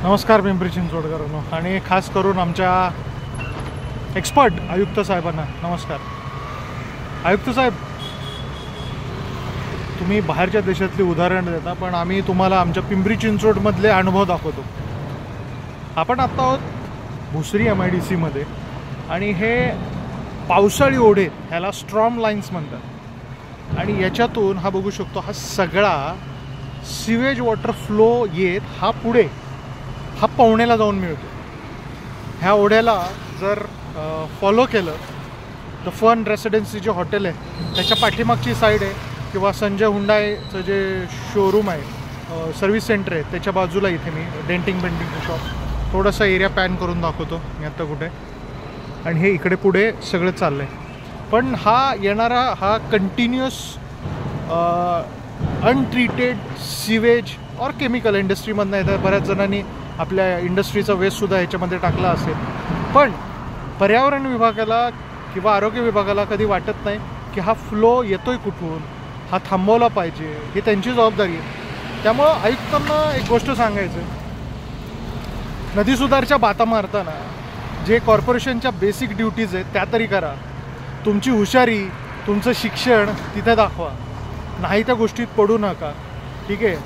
नमस्कार पिंपरी चिंचवडकरांनो आणि खास करून आमच्या एक्सपर्ट आयुक्त साहेबांना नमस्कार. आयुक्त साहेब, तुम्ही बाहेरच्या देशातली उदाहरण देता, पण आम्ही तुम्हाला आमच्या पिंपरी चिंचवडमधले अनुभव दाखवतो. आपण आत्ता आहोत भुसरी MIDC मध्ये आणि हे पावसाळी ओढे ह्याला स्ट्रॉम लाईन्स म्हणतात आणि याच्यातून हा बघू शकतो, हा सगळा सिवेज वॉटर फ्लो येत हा पुढे हा पवण्याला जाऊन मिळतो. ह्या ओढ्याला जर फॉलो केलं तर फन रेसिडेन्सी जे हॉटेल आहे त्याच्या पाठीमागची साईड आहे किंवा संजय हुंडाईचं जे शोरूम आहे, सर्व्हिस सेंटर आहे, त्याच्या बाजूला इथे मी डेंटिंग शॉप थोडासा एरिया पॅन करून दाखवतो मी आत्ता कुठे. आणि हे इकडे पुढे सगळं चाललं आहे. पण हा येणारा हा कंटिन्युअस अनट्रीटेड सिवेज और केमिकल इंडस्ट्रीमधनं येतं. बऱ्याच जणांनी आपल्या इंडस्ट्रीचा वेस्टसुद्धा ह्याच्यामध्ये टाकला असेल, पण पर्यावरण विभागाला किंवा आरोग्य विभागाला कधी वाटत नाही की हा फ्लो येतोय कुठून, हा थांबवला पाहिजे, ही त्यांची जबाबदारी आहे. त्यामुळं आयुक्तांना एक गोष्ट सांगायचं आहे, नदी सुधारच्या बाता मारताना जे कॉर्पोरेशनच्या बेसिक ड्युटीज आहेत त्या तरी करा. तुमची हुशारी, तुमचं शिक्षण तिथे दाखवा, नाही त्या गोष्टीत पडू नका. ठीक आहे,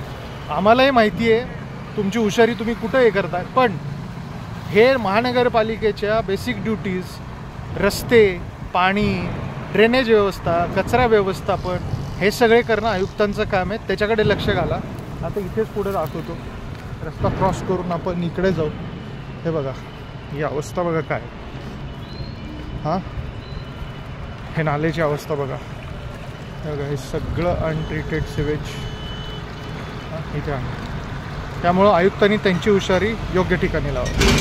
आम्हालाही माहिती आहे तुमची हुशारी तुम्ही कुठं हे करताय, पण हे महानगरपालिकेच्या बेसिक ड्युटीज, रस्ते, पाणी, ड्रेनेज व्यवस्था, कचरा व्यवस्थापन, हे सगळे करणं आयुक्तांचं काम आहे. त्याच्याकडे लक्ष घाला. आता इथेच पुढे दाखवतो, रस्ता क्रॉस करून आपण इकडे जाऊ. हे बघा, ही अवस्था बघा काय, हां हे नाल्याची अवस्था बघा. हे बघा, हे सगळं अनट्रीटेड सिवेज इथे आहे. त्यामुळं आयुक्तांनी त्यांची हुशारी योग्य ठिकाणी लावा.